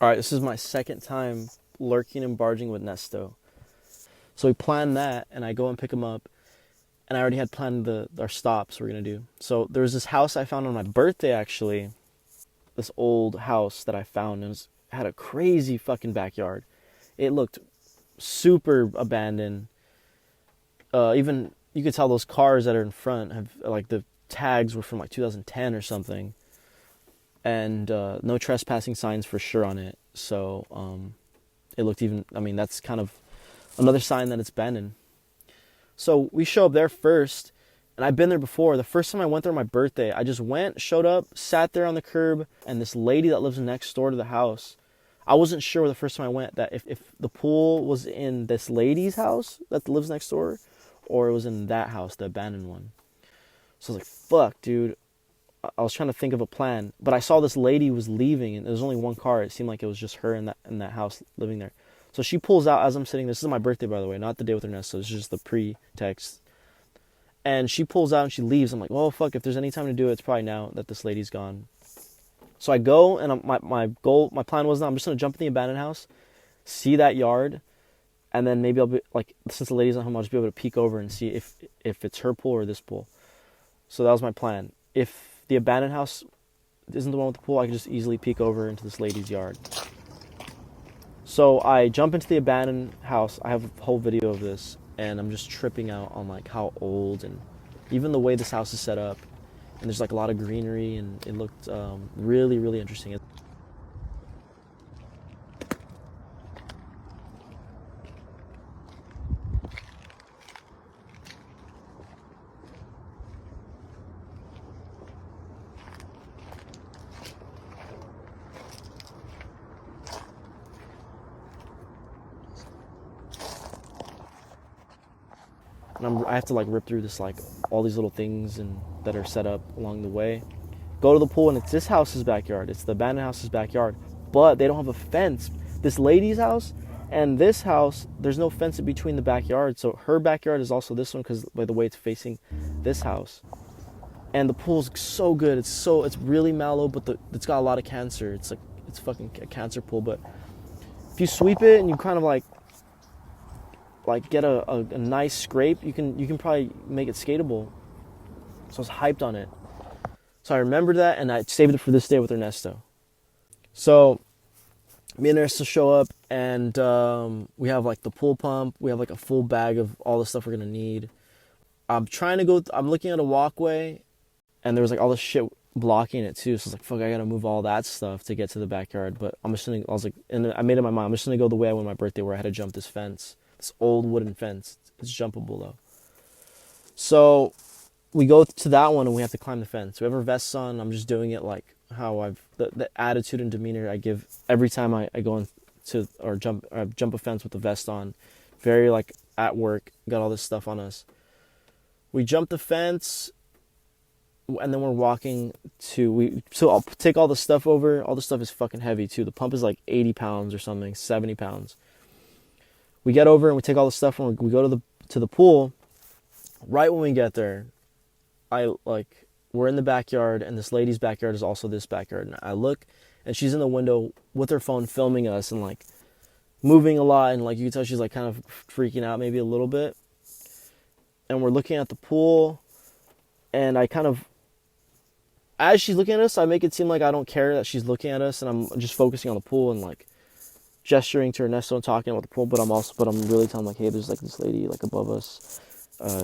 All right, this is my second time lurking and barging with Nesto. So we planned that, and I go and pick him up, and I already had planned our stops we're gonna do. So there was this house I found on my birthday, actually. This old house that I found, and had a crazy fucking backyard. It looked super abandoned. Even you could tell those cars that are in front have like the tags were from like 2010 or something, and no trespassing signs for sure on it. So it looked even. I mean, that's kind of another sign that it's abandoned. So we show up there first, and I've been there before. The first time I went there on my birthday, I just went, showed up, sat there on the curb, and this lady that lives next door to the house, I wasn't sure the first time I went that if the pool was in this lady's house that lives next door, or it was in that house, the abandoned one. So I was like, fuck, dude. I was trying to think of a plan, but I saw this lady was leaving, and there was only one car. It seemed like it was just her in that house living there. So she pulls out as I'm sitting. This is my birthday, by the way, not the day with her nest. So this is just the pre-text. And she pulls out and she leaves. I'm like, well, fuck. If there's any time to do it, it's probably now that this lady's gone. So I go, and my plan was, I'm just gonna jump in the abandoned house, see that yard, and then maybe I'll be like, since the lady's not home, I'll just be able to peek over and see if it's her pool or this pool. So that was my plan. If the abandoned house isn't the one with the pool, I can just easily peek over into this lady's yard. So I jump into the abandoned house. I have a whole video of this, and I'm just tripping out on like how old and even the way this house is set up. And there's like a lot of greenery, and it looked really, really interesting. And I have to like rip through this, like all these little things and that are set up along the way. Go to the pool, and it's this house's backyard. It's the abandoned house's backyard, but they don't have a fence. This lady's house and this house, there's no fence in between the backyard. So her backyard is also this one because by the way it's facing this house. And the pool's so good. It's really mellow, but it's got a lot of cancer. It's fucking a cancer pool. But if you sweep it and you kind of like get a nice scrape, you can probably make it skatable. So I was hyped on it. So I remembered that, and I saved it for this day with Ernesto. So me and Ernesto show up, and we have like the pool pump. We have like a full bag of all the stuff we're gonna need. I'm looking at a walkway, and there was like all this shit blocking it too. So I was like, fuck, I gotta move all that stuff to get to the backyard. But I was like, and I made it in my mind, I'm just gonna go the way I went on my birthday, where I had to jump this fence. This old wooden fence. It's jumpable though. So we go to that one, and we have to climb the fence. Whoever vests on, I'm just doing it like how the attitude and demeanor I give every time I go into or jump a fence with the vest on. Very like at work, got all this stuff on us. We jump the fence, and then we're walking so I'll take all the stuff over. All the stuff is fucking heavy too. The pump is like 80 pounds or something, 70 pounds. We get over and we take all the stuff, and we go to the pool. Right when we get there, we're in the backyard, and this lady's backyard is also this backyard. And I look, and she's in the window with her phone filming us and like moving a lot, and like you can tell she's like kind of freaking out maybe a little bit. And we're looking at the pool, and I kind of, as she's looking at us, I make it seem like I don't care that she's looking at us, and I'm just focusing on the pool and like gesturing to Ernesto and talking about the pool, but I'm really telling like, hey, there's like this lady like above us.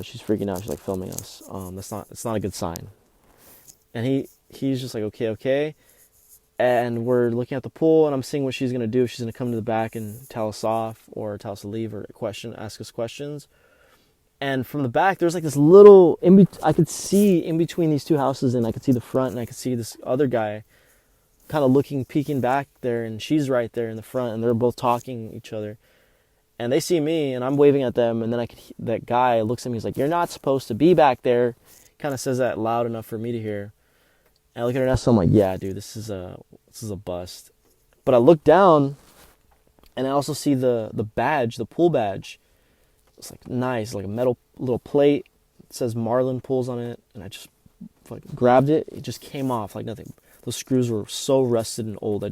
She's freaking out. She's like filming us. It's not a good sign. And he's just like, okay. And we're looking at the pool, and I'm seeing what she's gonna do. She's gonna come to the back and tell us off, or tell us to leave, or ask us questions. And from the back, there's like this little I could see in between these two houses, and I could see the front, and I could see this other guy kind of peeking back there, and she's right there in the front, and they're both talking to each other. And they see me, and I'm waving at them, and then that guy looks at me, he's like, you're not supposed to be back there. Kind of says that loud enough for me to hear. And I look at Ernesto, I'm like, yeah, dude, this is a bust. But I look down, and I also see the badge, the pool badge. It's like nice, like a metal little plate. It says Marlin Pools on it, and I just grabbed it. It just came off like nothing. Those screws were so rusted and old.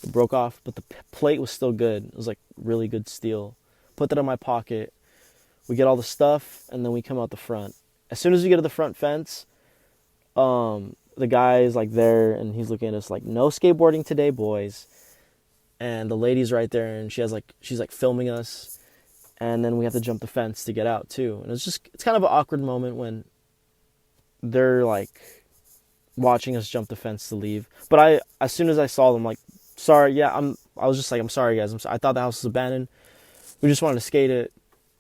It broke off, but the plate was still good. It was like really good steel. Put that in my pocket. We get all the stuff, and then we come out the front. As soon as we get to the front fence, the guy is like there, and he's looking at us like, no skateboarding today, boys. And the lady's right there, and she's like filming us, and then we have to jump the fence to get out too. And it's kind of an awkward moment when they're like watching us jump the fence to leave. But as soon as I saw them, like, sorry, yeah, I was just like, I'm sorry, guys. I thought the house was abandoned. We just wanted to skate it.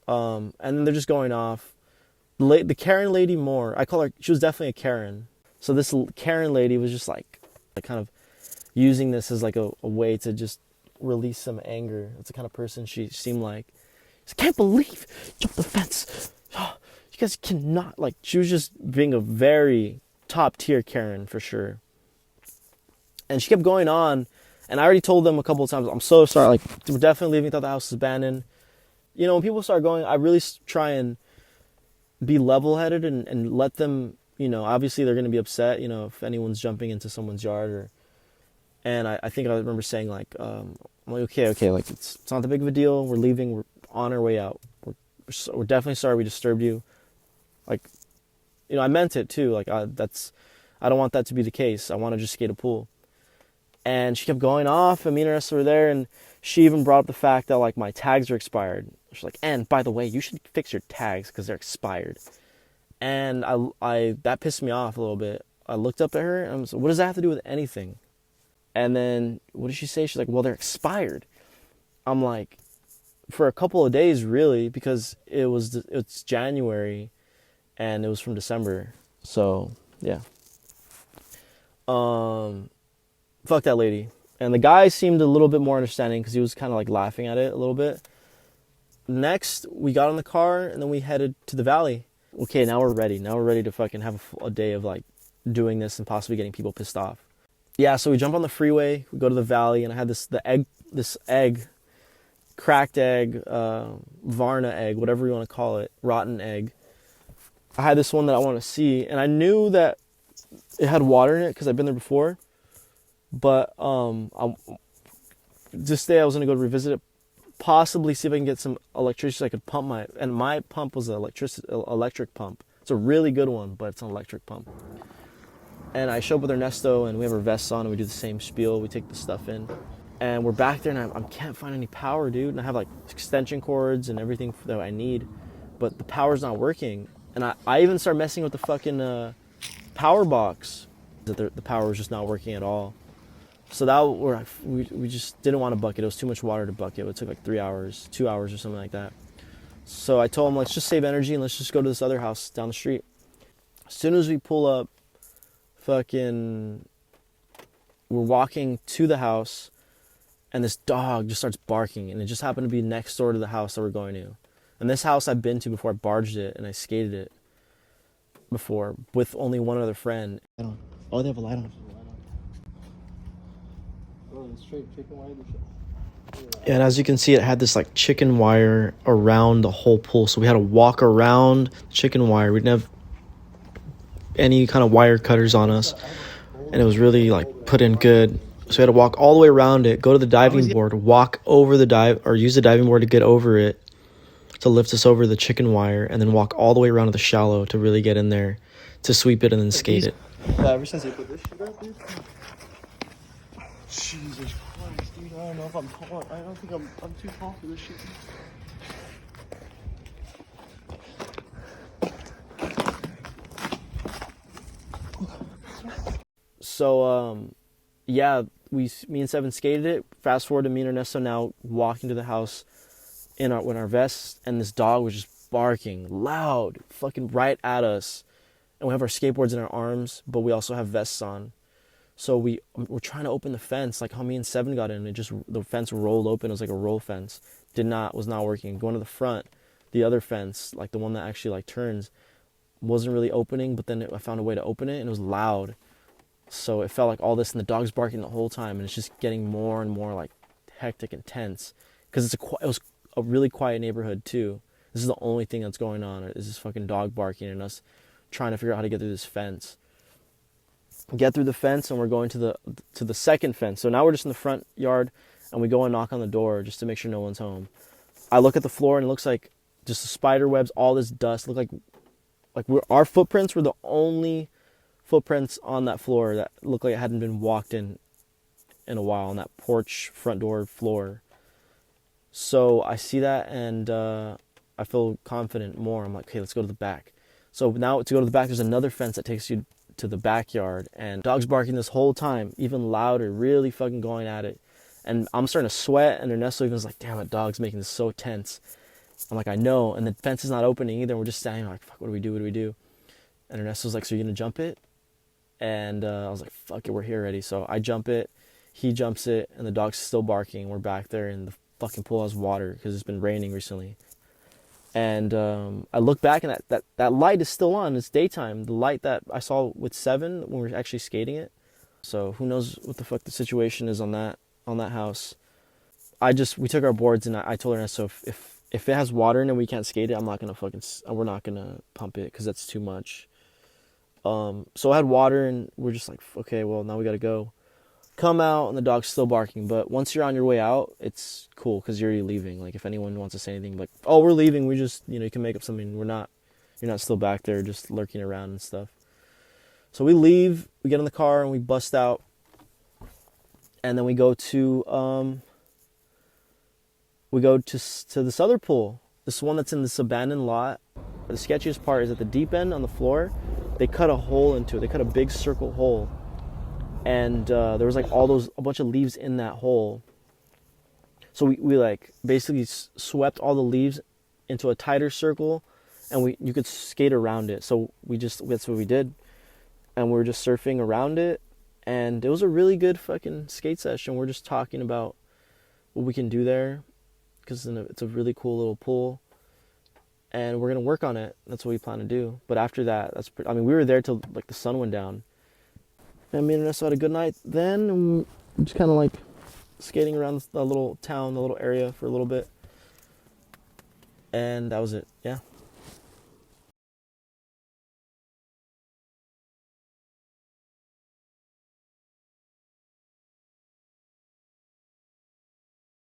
And then they're just going off. The Karen lady more, I call her, she was definitely a Karen. So this Karen lady was just like kind of using this as like a way to just release some anger. That's the kind of person she seemed like. I can't believe you jumped the fence. You guys cannot, like, she was just being a very top tier Karen for sure. And she kept going on, and I already told them a couple of times, I'm so sorry, like, we're definitely leaving, thought the house was abandoned. You know, when people start going, I really try and be level-headed and let them, you know, obviously they're going to be upset, you know, if anyone's jumping into someone's yard. And I think I remember saying, like, I'm like, okay, like, it's not that big of a deal. We're leaving. We're on our way out. We're definitely sorry we disturbed you. Like, you know, I meant it too. Like, I don't want that to be the case. I want to just skate a pool. And she kept going off, and me and Nesta were there, and she even brought up the fact that, like, my tags are expired. She's like, and by the way, you should fix your tags because they're expired. And I that pissed me off a little bit. I looked up at her, and I was like, what does that have to do with anything? And then, what did she say? She's like, well, they're expired. I'm like, for a couple of days, really, because it's January, and it was from December. So, yeah. Fuck that lady. And the guy seemed a little bit more understanding because he was kind of like laughing at it a little bit. Next, we got in the car, and then we headed to the valley. Okay, now we're ready. Now we're ready to fucking have a day of, like, doing this and possibly getting people pissed off. Yeah, so we jump on the freeway, we go to the valley, and I had this egg, cracked egg, Varna egg, whatever you want to call it, rotten egg. I had this one that I wanted to see, and I knew that it had water in it because I've been there before. But this day I was going to go revisit it, possibly see if I can get some electricity so I could pump my pump was an electric pump. It's a really good one, but it's an electric pump. And I show up with our nesto, and we have our vests on, and we do the same spiel. We take the stuff in, and we're back there, and I can't find any power, dude. And I have, like, extension cords and everything that I need, but the power's not working. And I even start messing with the fucking power box. The power was just not working at all. So we just didn't want to bucket. It was too much water to bucket. It took like 3 hours, 2 hours or something like that. So I told him, let's just save energy and let's just go to this other house down the street. As soon as we pull up, we're walking to the house, and this dog just starts barking, and it just happened to be next door to the house that we're going to. And this house I've been to before. I barged it and I skated it before with only one other friend. Oh, they have a light on. And as you can see, it had this like chicken wire around the whole pool, so we had to walk around the chicken wire. We didn't have any kind of wire cutters on us, and it was really like put in good. So we had to walk all the way around it, go to the diving board, walk over the dive, or use the diving board to get over it to lift us over the chicken wire, and then walk all the way around to the shallow to really get in there to sweep it and then skate it. Ever since they put this shit up, dude. Jesus Christ, dude. I don't know if I'm tall. I don't think I'm too tall for this shit. So, yeah, me and Seven skated it. Fast forward to me and Ernesto now walking to the house in our vests, and this dog was just barking loud, fucking right at us. And we have our skateboards in our arms, but we also have vests on. So we're trying to open the fence, like how me and Seven got in. The fence rolled open. It was like a roll fence. Was not working. Going to the front, the other fence, like the one that actually like turns, wasn't really opening. But then I found a way to open it, and it was loud. So it felt like all this, and the dog's barking the whole time, and it's just getting more and more like hectic and tense. Because it was a really quiet neighborhood too. This is the only thing that's going on is this fucking dog barking and us trying to figure out how to get through this fence. Get through the fence, and we're going to the second fence. So now we're just in the front yard, and we go and knock on the door just to make sure no one's home. I look at the floor, and it looks like just the spider webs, all this dust. Look like our footprints were the only footprints on that floor that looked like it hadn't been walked in a while, on that porch front door floor. So I see that, and I feel confident more. I'm like, okay, let's go to the back. So now to go to the back, there's another fence that takes you to the backyard, and dog's barking this whole time, even louder, really fucking going at it. And I'm starting to sweat, and Ernesto even was like, damn it, dog's making this so tense. I'm like, I know. And the fence is not opening either. We're just standing like, fuck, what do we do? What do we do? And Ernesto's like, so you're going to jump it? And I was like, fuck it, we're here already. So I jump it. He jumps it. And the dog's still barking. We're back there, and the fucking pool has water because it's been raining recently. And I look back, and that light is still on. It's daytime. The light that I saw with 7 when we were actually skating it. So who knows what the fuck the situation is on that house. We took our boards, and I told her, so if it has water in it and we can't skate it, we're not gonna pump it because that's too much. So I had water, and we're just like, okay, well, now we gotta go. Come out, and the dog's still barking. But once you're on your way out, it's cool because you're already leaving. Like, if anyone wants to say anything, like, oh, we're leaving, we just, you can make up something. You're not still back there just lurking around and stuff. So we leave, we get in the car, and we bust out. And then we go to this other pool. This one that's in this abandoned lot. The sketchiest part is at the deep end on the floor, they cut a hole into it. They cut a big circle hole. And there was like a bunch of leaves in that hole. So we like basically swept all the leaves into a tighter circle, and you could skate around it. So that's what we did. And we were just surfing around it. And it was a really good fucking skate session. We're just talking about what we can do there, because it's a really cool little pool, and we're gonna work on it. That's what we plan to do. But after that, we were there till like the sun went down, and me and Vanessa had a good night then, and just kind of like skating around the little town, the little area for a little bit, and that was it. Yeah.